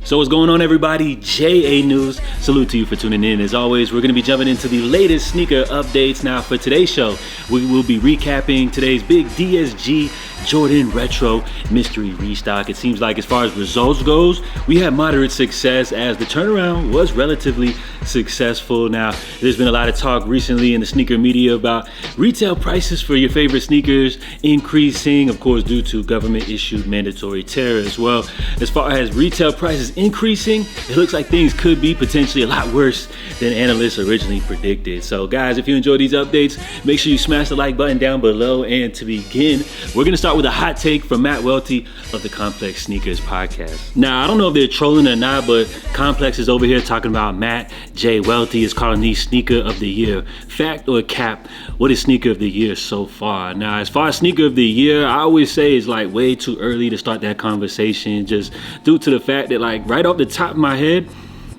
So what's going on, everybody? JA News. Salute to you for tuning in. As always, we're going to be jumping into the latest sneaker updates. Now, for today's show, we will be recapping today's big DSG Jordan Retro Mystery Restock. It seems like as far as results goes, we had moderate success as the turnaround was relatively successful. Now, there's been a lot of talk recently in the sneaker media about retail prices for your favorite sneakers increasing, of course, due to government-issued mandatory tariffs. Well, as far as retail prices increasing, it looks like things could be potentially a lot worse than analysts originally predicted. So guys, if you enjoy these updates, make sure you smash the like button down below. And to begin, we're gonna start with a hot take from Matt Welty of the Complex Sneakers podcast. Now, I don't know if they're trolling or not, but Complex is over here talking about Matt J. Welty is calling these sneaker of the year. Fact or cap, what is sneaker of the year so far? Now, as far as sneaker of the year, I always say it's like way too early to start that conversation, just due to the fact that, like, right off the top of my head,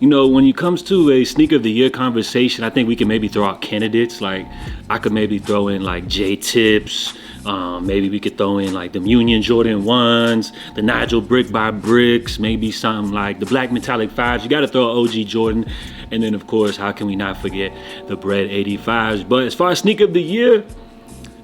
you know, when it comes to a sneaker of the year conversation, I think we can maybe throw out candidates. Like, I could maybe throw in like J-Tips. Maybe we could throw in like the Union Jordan 1s, the Nigel Brick by Bricks, maybe something like the Black Metallic 5s. You got to throw an OG Jordan. And then, of course, how can we not forget the Bread 85s? But as far as sneaker of the year,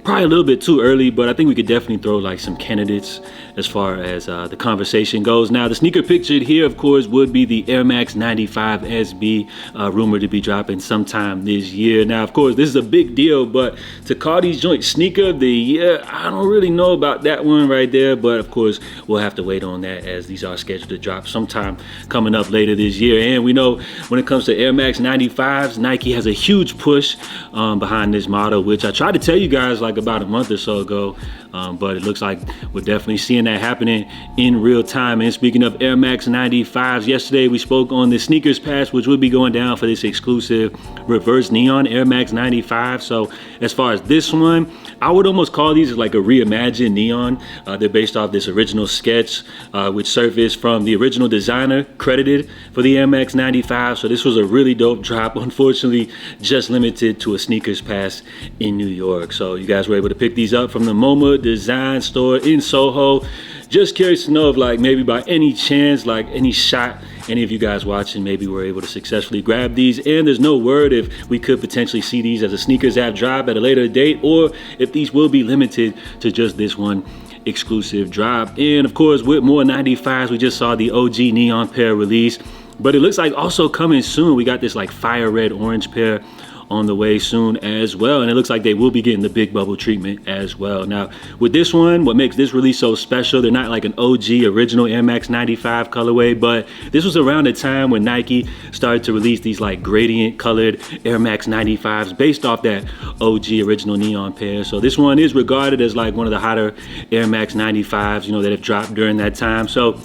probably a little bit too early, but I think we could definitely throw like some candidates as far as the conversation goes. Now, the sneaker pictured here, of course, would be the Air Max 95 SB, rumored to be dropping sometime this year. Now, of course, this is a big deal, but to call these joints sneaker of the year, I don't really know about that one right there, but of course, we'll have to wait on that as these are scheduled to drop sometime coming up later this year. And we know when it comes to Air Max 95s, Nike has a huge push behind this model, which I tried to tell you guys like about a month or so ago, but it looks like we're definitely seeing that happening in real time. And speaking of Air Max 95s, yesterday we spoke on the Sneakers Pass, which will be going down for this exclusive reverse neon Air Max 95. So as far as this one, I would almost call these like a reimagined neon. They're based off this original sketch, which surfaced from the original designer credited for the Air Max 95. So this was a really dope drop. Unfortunately, just limited to a Sneakers Pass in New York. So you guys were able to pick these up from the MoMA Design Store in Soho. Just curious to know if, like, maybe by any chance, like any shot, any of you guys watching maybe were able to successfully grab these. And there's no word if we could potentially see these as a Sneakers app drop at a later date, or if these will be limited to just this one exclusive drop. And of course, with more 95s, we just saw the OG neon pair release, but it looks like also coming soon, we got this like fire red orange pair on the way soon as well, and it looks like they will be getting the big bubble treatment as well. Now, with this one, what makes this release so special, they're not like an OG original Air Max 95 colorway, but this was around the time when Nike started to release these like gradient colored Air Max 95s based off that OG original neon pair. So this one is regarded as like one of the hotter Air Max 95s, you know, that have dropped during that time. So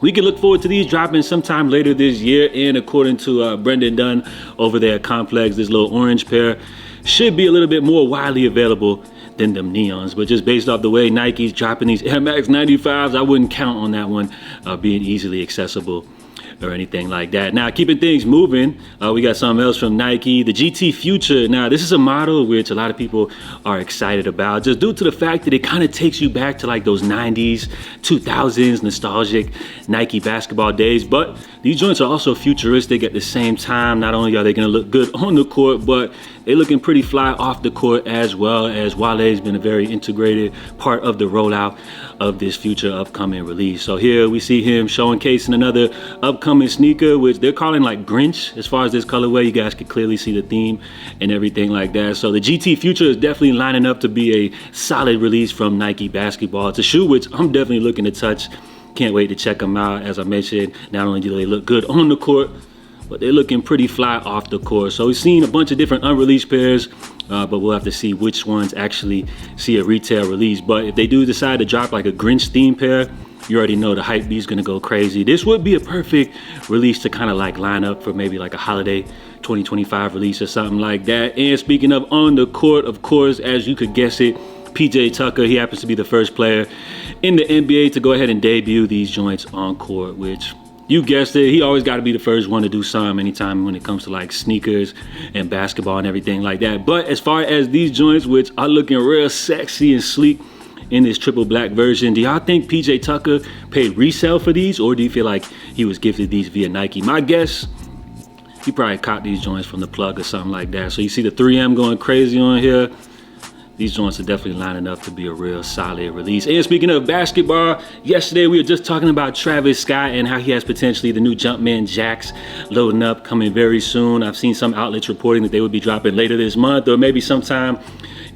we can look forward to these dropping sometime later this year. And according to Brendan Dunn over there at Complex, this little orange pair should be a little bit more widely available than them neons. But just based off the way Nike's dropping these Air Max 95s, I wouldn't count on that one being easily accessible or anything like that. Now, keeping things moving, we got something else from Nike, the GT Future. Now, this is a model which a lot of people are excited about, just due to the fact that it kind of takes you back to like those 90s, 2000s nostalgic Nike basketball days. But these joints are also futuristic at the same time. Not only are they going to look good on the court, but they're looking pretty fly off the court as well, as Wale's been a very integrated part of the rollout of this future upcoming release. So here we see him showcasing another upcoming sneaker, which they're calling like Grinch. As far as this colorway, you guys can clearly see the theme and everything like that. So the GT Future is definitely lining up to be a solid release from Nike basketball. It's a shoe which I'm definitely looking to touch. Can't wait to check them out. As I mentioned, not only do they look good on the court, but they're looking pretty fly off the court. So we've seen a bunch of different unreleased pairs, but we'll have to see which ones actually see a retail release. But if they do decide to drop like a Grinch theme pair, you already know the hype beat's gonna go crazy. This would be a perfect release to kind of like line up for maybe like a holiday 2025 release or something like that. And speaking of on the court, of course, as you could guess it, PJ Tucker, he happens to be the first player in the NBA to go ahead and debut these joints on court, which, you guessed it, he always got to be the first one to do something anytime when it comes to like sneakers and basketball and everything like that. But as far as these joints, which are looking real sexy and sleek in this triple black version. Do y'all think PJ Tucker paid resale for these, or do you feel like he was gifted these via Nike? My guess, he probably caught these joints from the plug or something like that. So you see the 3M going crazy on here. These joints are definitely lining up to be a real solid release. And speaking of basketball, yesterday we were just talking about Travis Scott and how he has potentially the new Jumpman Jacks loading up, coming very soon. I've seen some outlets reporting that they would be dropping later this month or maybe sometime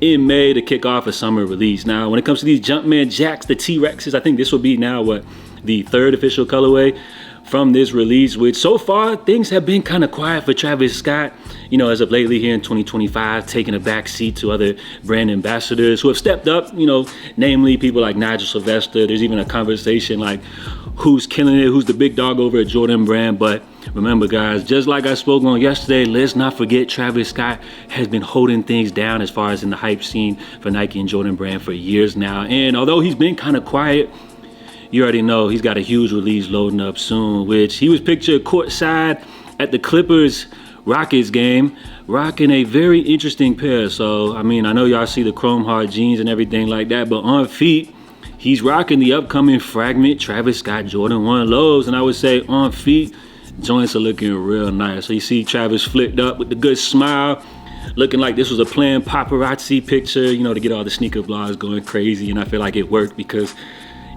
in May to kick off a summer release. Now, when it comes to these Jumpman Jacks, the T-Rexes, I think this will be now the third official colorway from this release, which so far things have been kind of quiet for Travis Scott, you know, as of lately here in 2025, taking a back seat to other brand ambassadors who have stepped up, you know, namely people like Nigel Sylvester. There's even a conversation like who's killing it, who's the big dog over at Jordan Brand. But remember guys, just like I spoke on yesterday, let's not forget Travis Scott has been holding things down as far as in the hype scene for Nike and Jordan Brand for years now. And although he's been kind of quiet, you already know he's got a huge release loading up soon, which he was pictured courtside at the Clippers Rockets game, rocking a very interesting pair. So, I mean, I know y'all see the chrome hard jeans and everything like that, but on feet, he's rocking the upcoming Fragment Travis Scott Jordan 1 lows. And I would say on feet, joints are looking real nice. So you see Travis flipped up with the good smile, looking like this was a planned paparazzi picture, you know, to get all the sneaker blogs going crazy. And I feel like it worked because,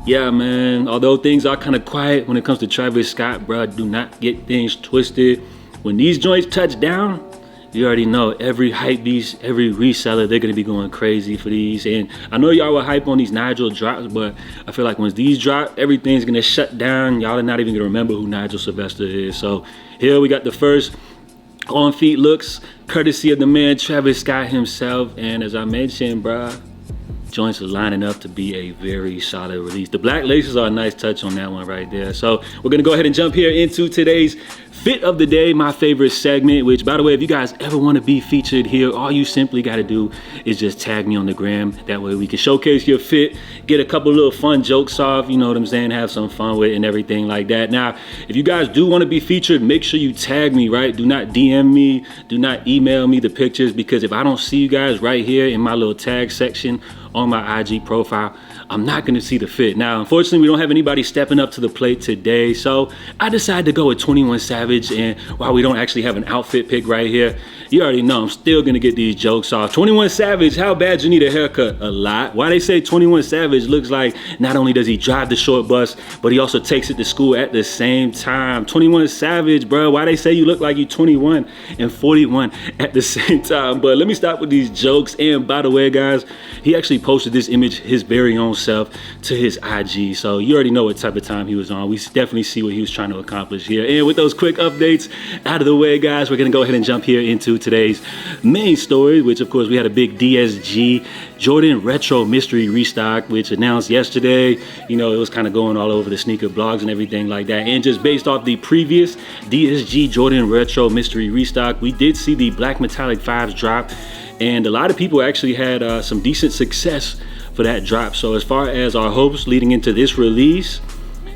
yeah, man, although things are kind of quiet when it comes to Travis Scott, bro, do not get things twisted. When these joints touch down, you already know every hype beast, every reseller, they're going to be going crazy for these. And I know y'all were hype on these Nigel drops, but I feel like once these drop, everything's going to shut down. Y'all are not even going to remember who Nigel Sylvester is. So here we got the first on feet looks, courtesy of the man Travis Scott himself. And as I mentioned, bruh, joints are lining up to be a very solid release. The black laces are a nice touch on that one right there. So we're gonna go ahead and jump here into today's fit of the day, my favorite segment, which, by the way, if you guys ever want to be featured here, all you simply got to do is just tag me on the gram. That way we can showcase your fit, get a couple little fun jokes off, you know what I'm saying, have some fun with it and everything like that. Now, if you guys do want to be featured, make sure you tag me, right? Do not DM me, do not email me the pictures, because if I don't see you guys right here in my little tag section on my IG profile, I'm not going to see the fit. Now, unfortunately, we don't have anybody stepping up to the plate today, so I decided to go with 21 Savage. And while we don't actually have an outfit pick right here, you already know I'm still going to get these jokes off. 21 Savage, how bad you need a haircut? A lot. Why they say 21 Savage looks like not only does he drive the short bus, but he also takes it to school at the same time. 21 Savage, bro. Why they say you look like you 21 and 41 at the same time? But let me stop with these jokes. And by the way, guys, he actually posted this image, his very own self, to his IG. So you already know what type of time he was on. We definitely see what he was trying to accomplish here. And with those quick updates out of the way, guys, we're going to go ahead and jump here into today's main story, which of course we had a big DSG Jordan Retro Mystery Restock, which announced yesterday. You know, it was kind of going all over the sneaker blogs and everything like that. And just based off the previous DSG Jordan Retro Mystery Restock, we did see the black metallic 5s drop. And a lot of people actually had some decent success for that drop. So as far as our hopes leading into this release,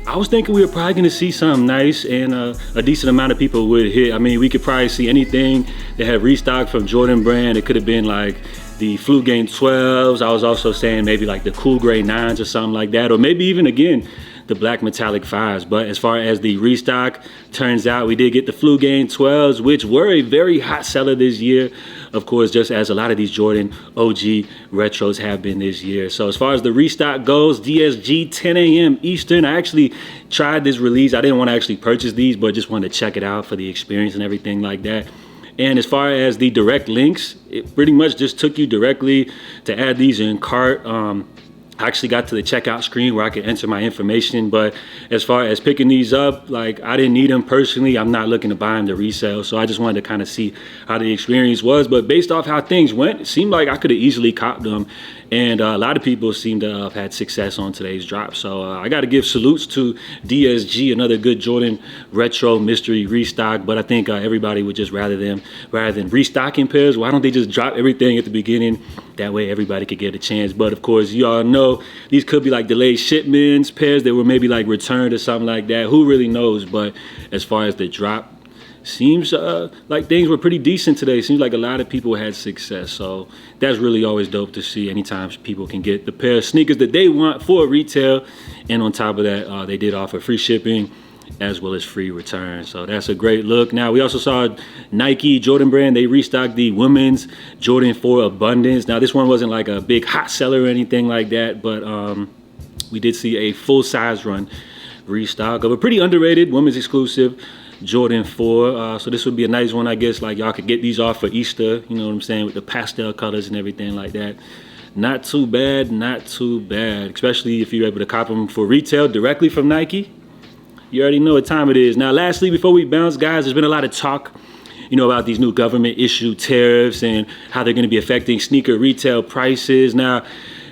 I was thinking we were probably going to see something nice, and a decent amount of people would hit. I mean, we could probably see anything that had restocked from Jordan Brand. It could have been like the Flu Game 12s. I was also saying maybe like the Cool Gray 9s or something like that, or maybe even again the black metallic 5s. But as far as the restock, turns out we did get the Flu Game 12s, which were a very hot seller this year, of course, just as a lot of these Jordan OG retros have been this year. So as far as the restock goes, DSG 10 a.m. Eastern. I actually tried this release. I didn't want to actually purchase these, but just wanted to check it out for the experience and everything like that. And as far as the direct links, it pretty much just took you directly to add these in cart. I actually got to the checkout screen where I could enter my information, but as far as picking these up, like, I didn't need them personally. I'm not looking to buy them to resell, so I just wanted to kind of see how the experience was. But based off how things went, it seemed like I could have easily copped them, and a lot of people seem to have had success on today's drop. So I got to give salutes to DSG, another good Jordan Retro Mystery Restock. But I think everybody would just rather than restocking pairs, why don't they just drop everything at the beginning? That way everybody could get a chance. But of course, you all know these could be like delayed shipments, pairs that were maybe like returned or something like that. Who really knows? But as far as the drop, seems like things were pretty decent today. Seems like a lot of people had success. So that's really always dope to see anytime people can get the pair of sneakers that they want for retail. And on top of that, they did offer free shipping as well as free returns. So that's a great look. Now, we also saw Nike, Jordan brand, they restocked the women's Jordan 4 Abundance. Now, this one wasn't like a big hot seller or anything like that, but we did see a full-size run restock of a pretty underrated women's exclusive Jordan 4. So this would be a nice one, I guess. Like, y'all could get these off for Easter, you know what I'm saying, with the pastel colors and everything like that. Not too bad, not too bad, especially if you're able to cop them for retail directly from Nike. You already know what time it is. Now, lastly, before we bounce, guys, there's been a lot of talk, about these new government issued tariffs and how they're going to be affecting sneaker retail prices. Now,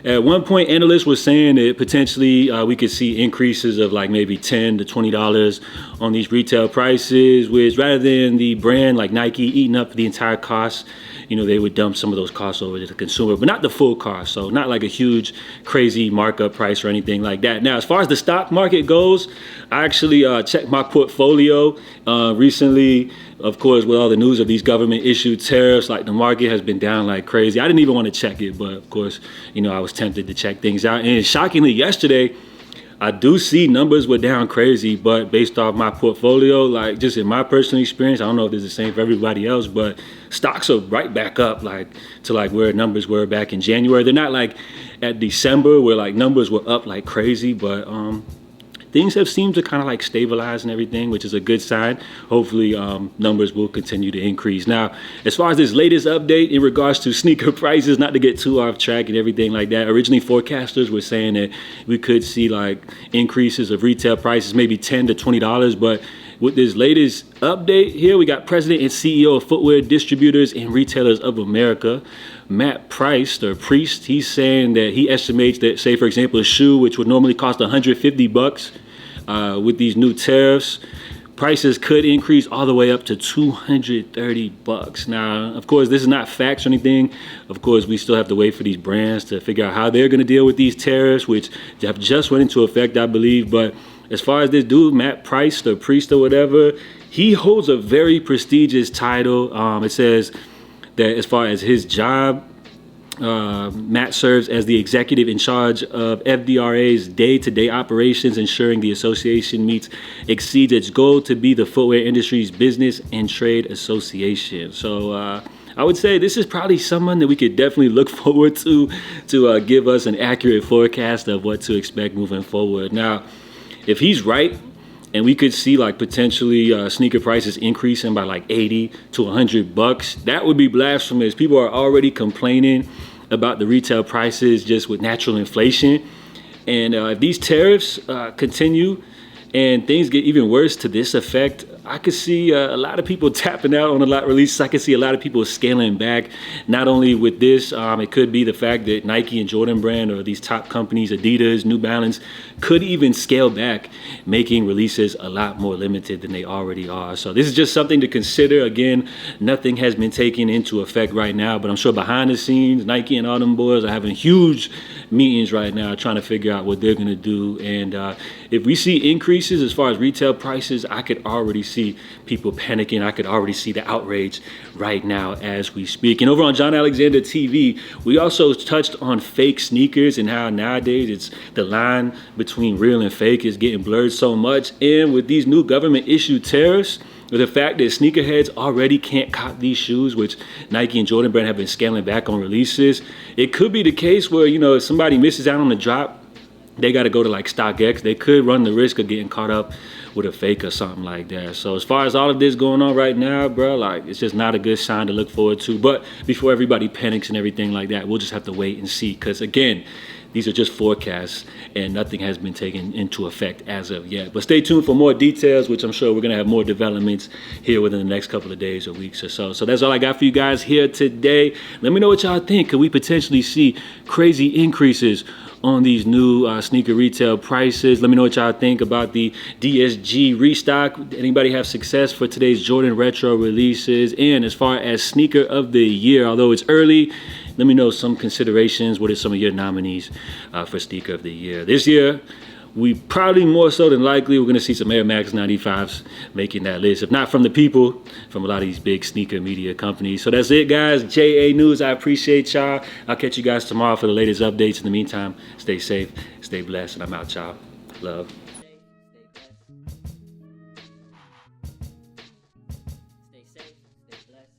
at one point, analysts were saying that potentially we could see increases of like maybe $10 to $20 on these retail prices, which rather than the brand like Nike eating up the entire cost, they would dump some of those costs over to the consumer, but not the full cost. So not like a huge, crazy markup price or anything like that. Now, as far as the stock market goes, I actually checked my portfolio recently. Of course, with all the news of these government issued tariffs, like the market has been down like crazy. I didn't even want to check it, but of course, I was tempted to check things out. And shockingly, yesterday, I do see numbers were down crazy, but based off my portfolio, like just in my personal experience, I don't know if it's the same for everybody else, but stocks are right back up to where numbers were back in January. They're not like at December where like numbers were up like crazy, but things have seemed to kind of like stabilize and everything, which is a good sign. Hopefully numbers will continue to increase. Now, as far as this latest update in regards to sneaker prices, not to get too off track and everything like that, originally forecasters were saying that we could see like increases of retail prices, maybe $10 to $20, but with this latest update here, we got President and CEO of Footwear Distributors and Retailers of America, Matt Price, or Priest. He's saying that he estimates that, say, for example, a shoe, which would normally cost $150 with these new tariffs, prices could increase all the way up to $230. Now, of course, this is not facts or anything. Of course, we still have to wait for these brands to figure out how they're going to deal with these tariffs, which have just went into effect, I believe. But as far as this dude, Matt Price, or Priest or whatever, he holds a very prestigious title. It says that as far as his job, Matt serves as the executive in charge of FDRA's day-to-day operations, ensuring the association exceeds its goal to be the footwear industry's business and trade association. So I would say this is probably someone that we could definitely look forward to give us an accurate forecast of what to expect moving forward. Now, if he's right, and we could see like potentially sneaker prices increasing by like $80 to $100, that would be blasphemous. People are already complaining about the retail prices just with natural inflation. And if these tariffs continue and things get even worse to this effect, I could see a lot of people tapping out on a lot of releases. I could see a lot of people scaling back. Not only with this, it could be the fact that Nike and Jordan brand, or these top companies, Adidas, New Balance, could even scale back, making releases a lot more limited than they already are. So this is just something to consider. Again, nothing has been taken into effect right now, but I'm sure behind the scenes, Nike and all them boys are having huge meetings right now trying to figure out what they're going to do. And if we see increases as far as retail prices, I could already see people panicking. I could already see the outrage right now as we speak. And over on John Alexander TV, we also touched on fake sneakers and how nowadays it's the line between real and fake is getting blurred so much. And with these new government issued tariffs, with the fact that sneakerheads already can't cop these shoes, which Nike and Jordan brand have been scaling back on releases, it could be the case where, if somebody misses out on the drop, they got to go to like StockX. They could run the risk of getting caught up with a fake or something like that. So as far as all of this going on right now, bro, like it's just not a good sign to look forward to. But before everybody panics and everything like that, we'll just have to wait and see. Because again, these are just forecasts and nothing has been taken into effect as of yet. But stay tuned for more details, which I'm sure we're going to have more developments here within the next couple of days or weeks or so. So that's all I got for you guys here today. Let me know what y'all think. Could we potentially see crazy increases on these new sneaker retail prices? Let me know what y'all think about the DSG restock. Anybody have success for today's Jordan retro releases? And as far as sneaker of the year, although it's early, let me know some considerations. What are some of your nominees for sneaker of the year? This year, we probably more so than likely we're gonna see some Air Max 95s making that list. If not from the people, from a lot of these big sneaker media companies. So that's it, guys. JA News. I appreciate y'all. I'll catch you guys tomorrow for the latest updates. In the meantime, stay safe, stay blessed, and I'm out, y'all. Love. Stay safe, stay blessed.